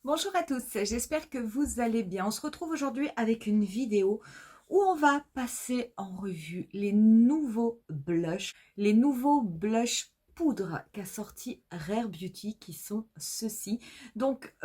Bonjour à tous, j'espère que vous allez bien. On se retrouve aujourd'hui avec une vidéo où on va passer en revue les nouveaux blushs poudre qu'a sorti Rare Beauty qui sont ceux-ci. Donc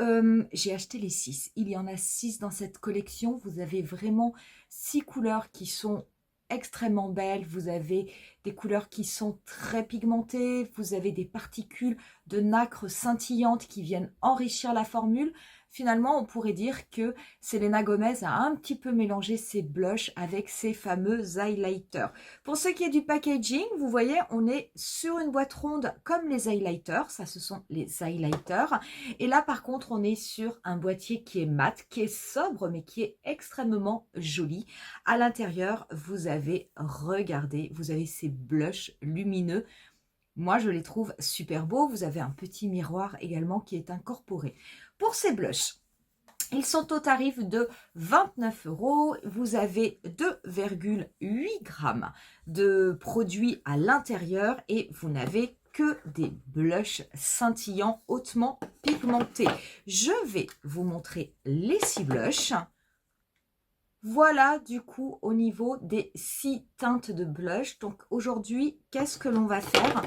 j'ai acheté les 6. Il y en a 6 dans cette collection. Vous avez vraiment 6 couleurs qui sont extrêmement belles. Vous avez des couleurs qui sont très pigmentées. Vous avez des particules de nacre scintillante qui viennent enrichir la formule. Finalement, on pourrait dire que Selena Gomez a un petit peu mélangé ses blushs avec ses fameux highlighters. Pour ce qui est du packaging, vous voyez, on est sur une boîte ronde comme les highlighters. Ça, ce sont les highlighters. Et là, par contre, on est sur un boîtier qui est mat, qui est sobre, mais qui est extrêmement joli. À l'intérieur, vous avez, regardez, vous avez ces blushs lumineux. Moi, je les trouve super beaux. Vous avez un petit miroir également qui est incorporé. Pour ces blushs, ils sont au tarif de 29 €. Vous avez 2,8 grammes de produits à l'intérieur et vous n'avez que des blushs scintillants hautement pigmentés. Je vais vous montrer les 6 blushs. Voilà du coup au niveau des 6 teintes de blush. Donc aujourd'hui, qu'est-ce que l'on va faire?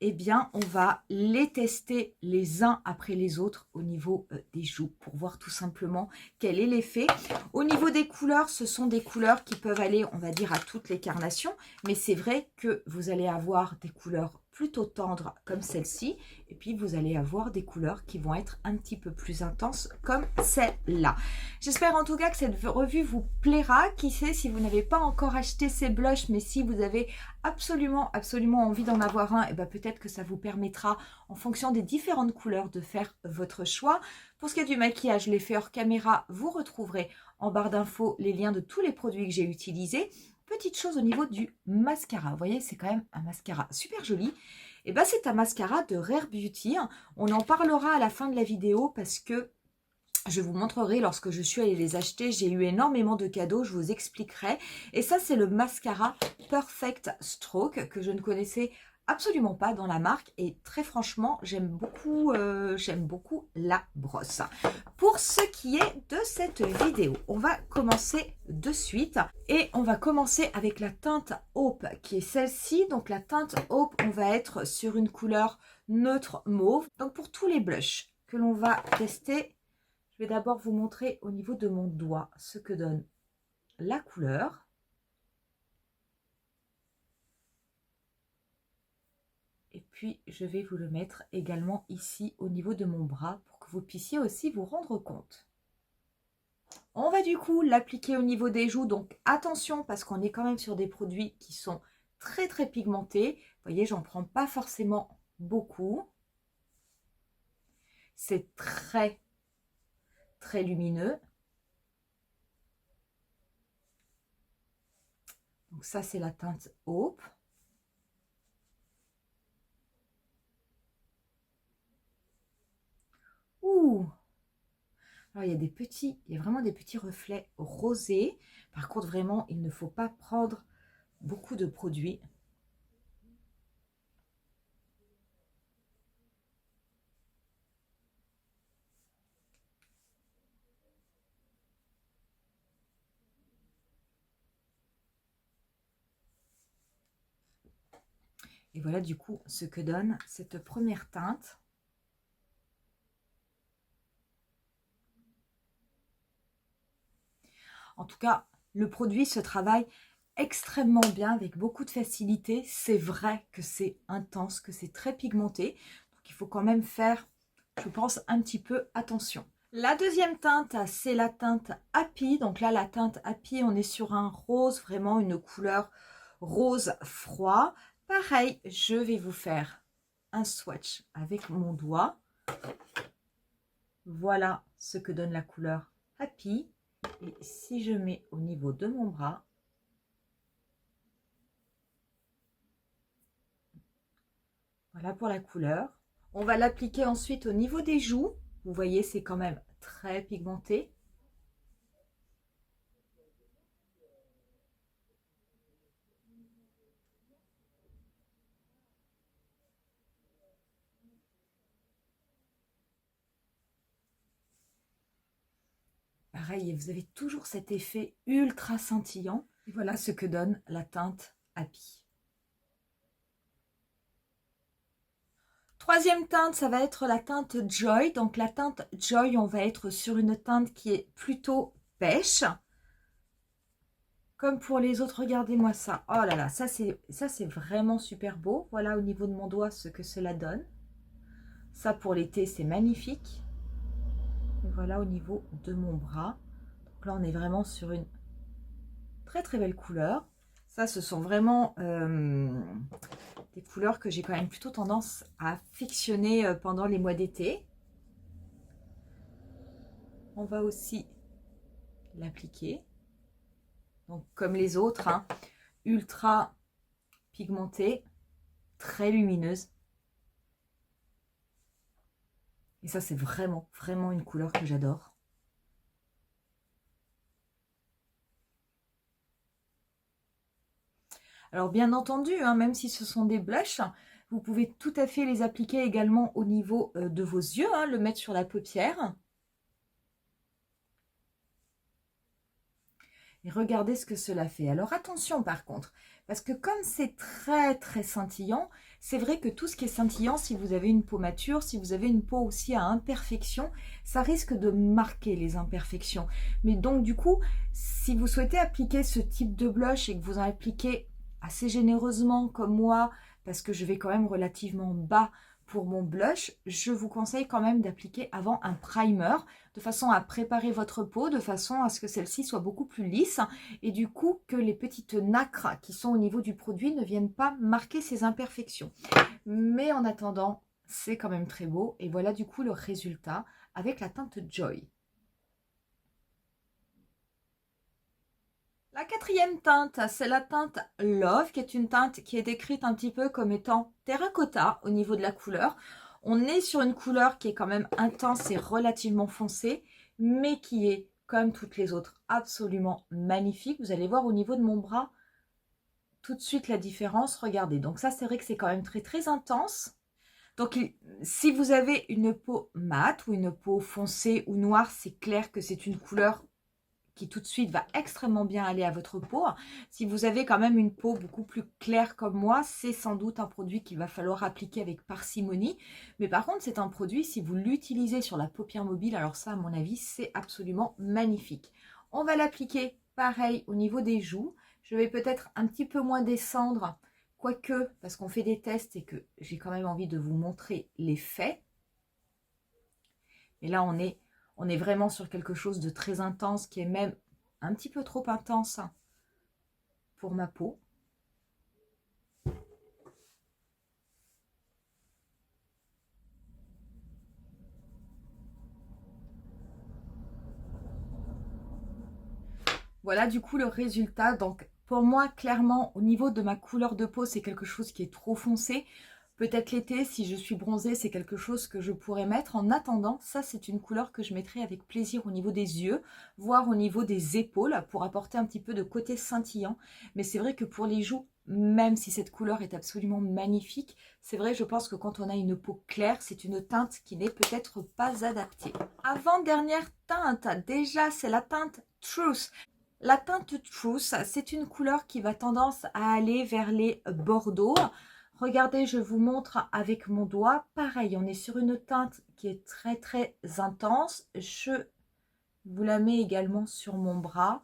Eh bien, on va les tester les uns après les autres au niveau des joues pour voir tout simplement quel est l'effet. Au niveau des couleurs, ce sont des couleurs qui peuvent aller, on va dire, à toutes les carnations. Mais c'est vrai que vous allez avoir des couleurs plutôt tendres comme celle-ci. Et puis, vous allez avoir des couleurs qui vont être un petit peu plus intenses comme celle-là. J'espère en tout cas que cette revue vous plaira. Qui sait, si vous n'avez pas encore acheté ces blushs, mais si vous avez absolument envie d'en avoir un, et ben peut-être que ça vous permettra, en fonction des différentes couleurs, de faire votre choix. Pour ce qui est du maquillage, l'effet hors caméra, vous retrouverez en barre d'infos les liens de tous les produits que j'ai utilisés. Petite chose au niveau du mascara. Vous voyez, c'est quand même un mascara super joli. Et ben c'est un mascara de Rare Beauty. On en parlera à la fin de la vidéo parce que je vous montrerai lorsque je suis allée les acheter. J'ai eu énormément de cadeaux, je vous expliquerai. Et ça, c'est le mascara Perfect Stroke que je ne connaissais absolument pas dans la marque. Et très franchement, j'aime beaucoup la brosse. Pour ce qui est de cette vidéo, on va commencer de suite. Et on va commencer avec la teinte Hope qui est celle-ci. Donc la teinte Hope, on va être sur une couleur neutre mauve. Donc pour tous les blushs que l'on va tester, je vais d'abord vous montrer au niveau de mon doigt ce que donne la couleur. Et puis, je vais vous le mettre également ici au niveau de mon bras pour que vous puissiez aussi vous rendre compte. On va du coup l'appliquer au niveau des joues. Donc, attention parce qu'on est quand même sur des produits qui sont très pigmentés. Vous voyez, j'en prends pas forcément beaucoup. C'est très lumineux. Donc ça, c'est la teinte Hope. Ouh! Alors, il y a vraiment des petits reflets rosés. Par contre, vraiment, il ne faut pas prendre beaucoup de produits. Et voilà du coup ce que donne cette première teinte. En tout cas, le produit se travaille extrêmement bien, avec beaucoup de facilité. C'est vrai que c'est intense, que c'est très pigmenté. Donc il faut quand même faire, je pense, un petit peu attention. La deuxième teinte, c'est la teinte Happy. Donc là, la teinte Happy, on est sur un rose, vraiment une couleur rose froid. Pareil, je vais vous faire un swatch avec mon doigt. Voilà ce que donne la couleur Happy. Et si je mets au niveau de mon bras, voilà pour la couleur. On va l'appliquer ensuite au niveau des joues. Vous voyez, c'est quand même très pigmenté. pareil, vous avez toujours cet effet ultra scintillant. Et voilà ce que donne la teinte Happy. Troisième teinte, ça va être la teinte Joy. Donc la teinte Joy, on va être sur une teinte qui est plutôt pêche. Comme pour les autres, regardez-moi ça. Oh là là, ça c'est vraiment super beau. Voilà au niveau de mon doigt ce que cela donne. Ça pour l'été, c'est magnifique. Et voilà au niveau de mon bras. Donc là, on est vraiment sur une très très belle couleur. Ça, ce sont vraiment des couleurs que j'ai quand même plutôt tendance à affectionner pendant les mois d'été. On va aussi l'appliquer. Donc comme les autres, hein, ultra pigmentée, très lumineuse. Et ça, c'est vraiment, vraiment une couleur que j'adore. Alors bien entendu, hein, même si ce sont des blushs, vous pouvez tout à fait les appliquer également au niveau de vos yeux, hein, le mettre sur la paupière. Et regardez ce que cela fait. Alors attention par contre, parce que comme c'est très très scintillant, c'est vrai que tout ce qui est scintillant, si vous avez une peau mature, si vous avez une peau aussi à imperfection, ça risque de marquer les imperfections. Mais donc du coup, si vous souhaitez appliquer ce type de blush et que vous en appliquez assez généreusement comme moi, parce que je vais quand même relativement bas pour mon blush, je vous conseille quand même d'appliquer avant un primer, de façon à préparer votre peau, de façon à ce que celle-ci soit beaucoup plus lisse, et du coup que les petites nacres qui sont au niveau du produit ne viennent pas marquer ces imperfections. Mais en attendant, c'est quand même très beau, et voilà du coup le résultat avec la teinte Joy. La quatrième teinte, c'est la teinte Love, qui est une teinte qui est décrite un petit peu comme étant terracotta au niveau de la couleur. On est sur une couleur qui est quand même intense et relativement foncée, mais qui est, comme toutes les autres, absolument magnifique. Vous allez voir au niveau de mon bras tout de suite la différence. Regardez, donc ça c'est vrai que c'est quand même très très intense. Donc si vous avez une peau mate ou une peau foncée ou noire, c'est clair que c'est une couleur qui tout de suite va extrêmement bien aller à votre peau. Si vous avez quand même une peau beaucoup plus claire comme moi, c'est sans doute un produit qu'il va falloir appliquer avec parcimonie. Mais par contre, c'est un produit, si vous l'utilisez sur la paupière mobile, alors ça, à mon avis, c'est absolument magnifique. On va l'appliquer pareil au niveau des joues. Je vais peut-être un petit peu moins descendre, quoique, parce qu'on fait des tests et que j'ai quand même envie de vous montrer l'effet. Et là, on est vraiment sur quelque chose de très intense, qui est même un petit peu trop intense pour ma peau. Voilà du coup le résultat. Donc pour moi, clairement, au niveau de ma couleur de peau, c'est quelque chose qui est trop foncé. Peut-être l'été, si je suis bronzée, c'est quelque chose que je pourrais mettre. En attendant, ça, c'est une couleur que je mettrai avec plaisir au niveau des yeux, voire au niveau des épaules, pour apporter un petit peu de côté scintillant. Mais c'est vrai que pour les joues, même si cette couleur est absolument magnifique, c'est vrai, je pense que quand on a une peau claire, c'est une teinte qui n'est peut-être pas adaptée. Avant-dernière teinte, déjà, c'est la teinte Truth. La teinte Truth, c'est une couleur qui va tendance à aller vers les bordeaux. Regardez, je vous montre avec mon doigt. Pareil, on est sur une teinte qui est très très intense. Je vous la mets également sur mon bras.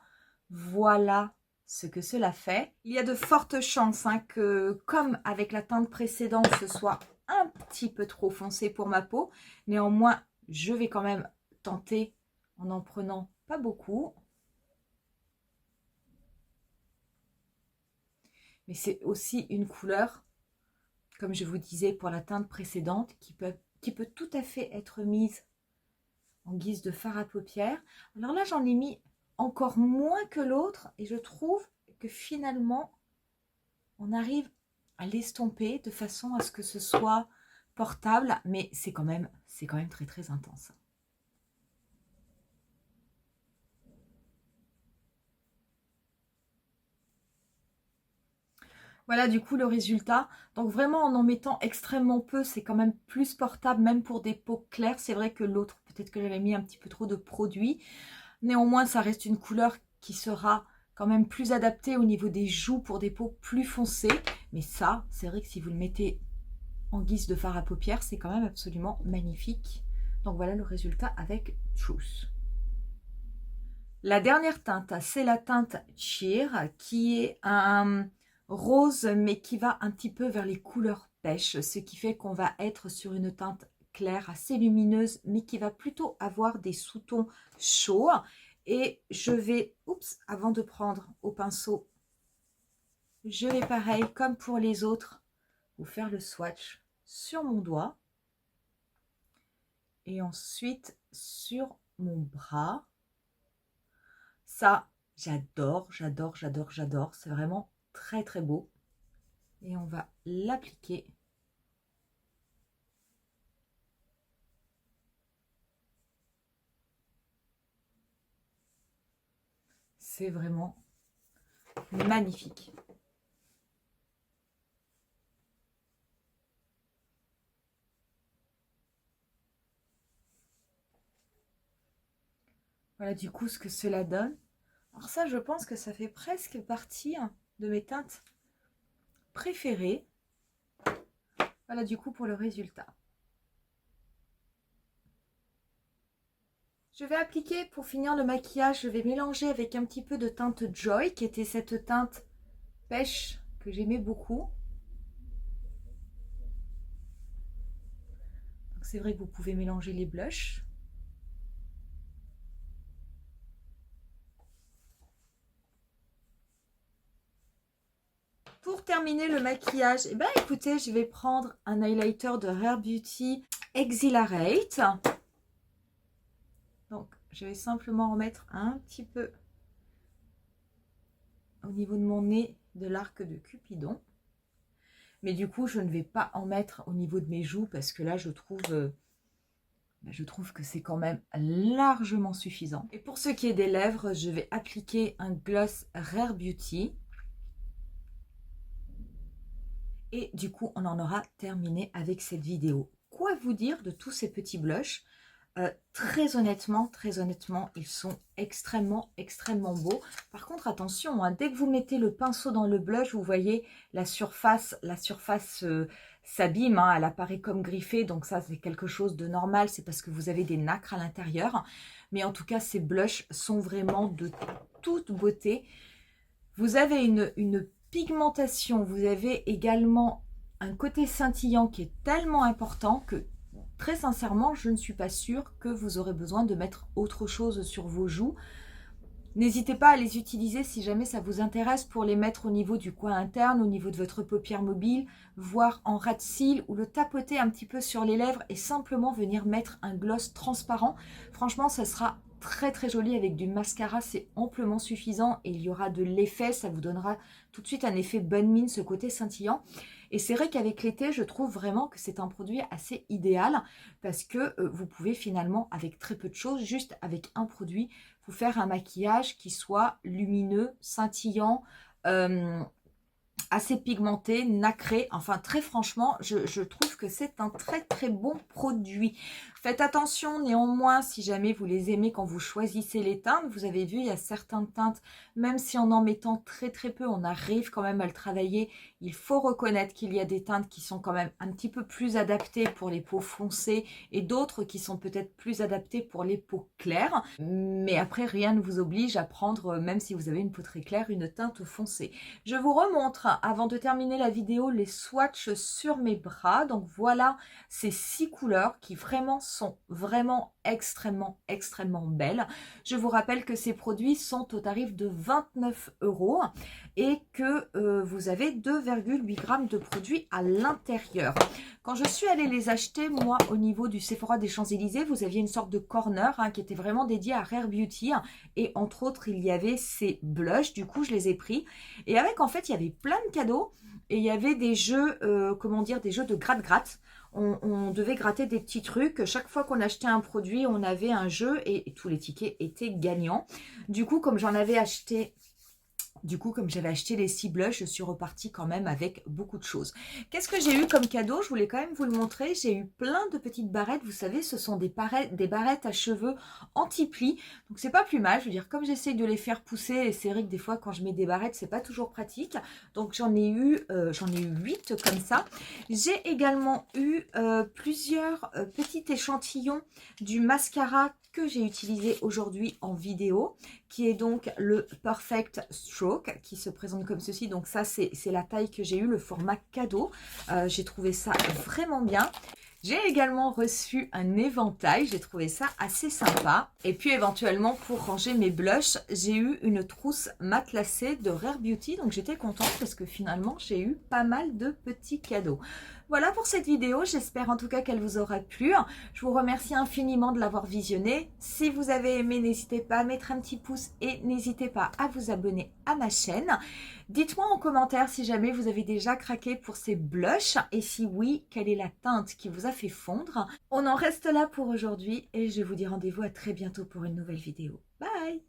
Voilà ce que cela fait. Il y a de fortes chances que, comme avec la teinte précédente, ce soit un petit peu trop foncé pour ma peau. Néanmoins, je vais quand même tenter en prenant pas beaucoup. Mais c'est aussi une couleur, comme je vous disais pour la teinte précédente, qui peut tout à fait être mise en guise de fard à paupières. Alors là, j'en ai mis encore moins que l'autre et je trouve que finalement, on arrive à l'estomper de façon à ce que ce soit portable, mais c'est quand même très très intense. Voilà du coup le résultat. Donc vraiment en mettant extrêmement peu, c'est quand même plus portable, même pour des peaux claires. C'est vrai que l'autre, peut-être que j'avais mis un petit peu trop de produits. Néanmoins, ça reste une couleur qui sera quand même plus adaptée au niveau des joues pour des peaux plus foncées. Mais ça, c'est vrai que si vous le mettez en guise de fard à paupières, c'est quand même absolument magnifique. Donc voilà le résultat avec Truth. La dernière teinte, c'est la teinte Cheer, qui est un rose, mais qui va un petit peu vers les couleurs pêche, ce qui fait qu'on va être sur une teinte claire, assez lumineuse, mais qui va plutôt avoir des sous-tons chauds. Et je vais, oups, avant de prendre au pinceau, je vais pareil, comme pour les autres, vous faire le swatch sur mon doigt. Et ensuite sur mon bras. Ça, j'adore, j'adore, j'adore, j'adore. C'est vraiment très, très beau. Et on va l'appliquer. C'est vraiment magnifique. Voilà du coup ce que cela donne. Alors ça, je pense que ça fait presque partie de mes teintes préférées. Voilà du coup pour le résultat. Je vais appliquer, pour finir le maquillage, je vais mélanger avec un petit peu de teinte Joy, qui était cette teinte pêche que j'aimais beaucoup. C'est vrai que vous pouvez mélanger les blushs. Pour terminer le maquillage, eh ben, écoutez, je vais prendre un highlighter de Rare Beauty Exhilarate. Donc, je vais simplement remettre un petit peu au niveau de mon nez de l'arc de Cupidon. Mais du coup, je ne vais pas en mettre au niveau de mes joues parce que là, je trouve que c'est quand même largement suffisant. Et pour ce qui est des lèvres, je vais appliquer un gloss Rare Beauty. Et du coup, on en aura terminé avec cette vidéo. Quoi vous dire de tous ces petits blushs? Très honnêtement, ils sont extrêmement, extrêmement beaux. Par contre, attention, hein, dès que vous mettez le pinceau dans le blush, vous voyez la surface s'abîme, hein, elle apparaît comme griffée. Donc ça, c'est quelque chose de normal. C'est parce que vous avez des nacres à l'intérieur. Mais en tout cas, ces blushs sont vraiment de toute beauté. Vous avez une pigmentation, vous avez également un côté scintillant qui est tellement important que très sincèrement, je ne suis pas sûre que vous aurez besoin de mettre autre chose sur vos joues. N'hésitez pas à les utiliser si jamais ça vous intéresse pour les mettre au niveau du coin interne, au niveau de votre paupière mobile, voire en ras de cils ou le tapoter un petit peu sur les lèvres et simplement venir mettre un gloss transparent. Franchement, ça sera très très joli avec du mascara, c'est amplement suffisant et il y aura de l'effet, ça vous donnera tout de suite un effet bonne mine, ce côté scintillant. Et c'est vrai qu'avec l'été, je trouve vraiment que c'est un produit assez idéal parce que vous pouvez finalement, avec très peu de choses, juste avec un produit, vous faire un maquillage qui soit lumineux, scintillant, assez pigmenté, nacré. Enfin, très franchement, je trouve que c'est un très très bon produit. Faites attention néanmoins, si jamais vous les aimez quand vous choisissez les teintes. Vous avez vu, il y a certaines teintes, même si en mettant très très peu, on arrive quand même à le travailler. Il faut reconnaître qu'il y a des teintes qui sont quand même un petit peu plus adaptées pour les peaux foncées et d'autres qui sont peut-être plus adaptées pour les peaux claires. Mais après, rien ne vous oblige à prendre, même si vous avez une peau très claire, une teinte foncée. Je vous remontre, avant de terminer la vidéo, les swatchs sur mes bras. Donc voilà ces 6 couleurs qui vraiment sont vraiment extrêmement belles. Je vous rappelle que ces produits sont au tarif de 29 € et que vous avez 2,8 grammes de produits à l'intérieur. Quand je suis allée les acheter, moi, au niveau du Sephora des Champs-Élysées, vous aviez une sorte de corner qui était vraiment dédié à Rare Beauty. Et entre autres, il y avait ces blushs. Du coup, je les ai pris. Et avec, en fait, il y avait plein de cadeaux. Et il y avait des jeux, comment dire, des jeux de gratte-gratte. On devait gratter des petits trucs. Chaque fois qu'on achetait un produit, on avait un jeu et tous les tickets étaient gagnants. Du coup, comme j'en avais acheté Du coup, comme j'avais acheté les 6 blushs, je suis repartie quand même avec beaucoup de choses. Qu'est-ce que j'ai eu comme cadeau? Je voulais quand même vous le montrer. J'ai eu plein de petites barrettes. Vous savez, ce sont des barrettes à cheveux anti-plis. Donc, c'est pas plus mal. Je veux dire, comme j'essaye de les faire pousser, et c'est vrai que des fois, quand je mets des barrettes, c'est pas toujours pratique. Donc, j'en ai eu 8 comme ça. J'ai également eu plusieurs petits échantillons du mascara que j'ai utilisé aujourd'hui en vidéo, qui est donc le Perfect Stroke, qui se présente comme ceci. Donc ça, c'est la taille que j'ai eu, le format cadeau. J'ai trouvé ça vraiment bien. J'ai également reçu un éventail, j'ai trouvé ça assez sympa. Et puis éventuellement, pour ranger mes blushs, j'ai eu une trousse matelassée de Rare Beauty. Donc j'étais contente parce que finalement, j'ai eu pas mal de petits cadeaux. Voilà pour cette vidéo, j'espère en tout cas qu'elle vous aura plu. Je vous remercie infiniment de l'avoir visionnée. Si vous avez aimé, n'hésitez pas à mettre un petit pouce et n'hésitez pas à vous abonner à ma chaîne. Dites-moi en commentaire si jamais vous avez déjà craqué pour ces blushs et si oui, quelle est la teinte qui vous a fait fondre. On en reste là pour aujourd'hui et je vous dis rendez-vous à très bientôt pour une nouvelle vidéo. Bye!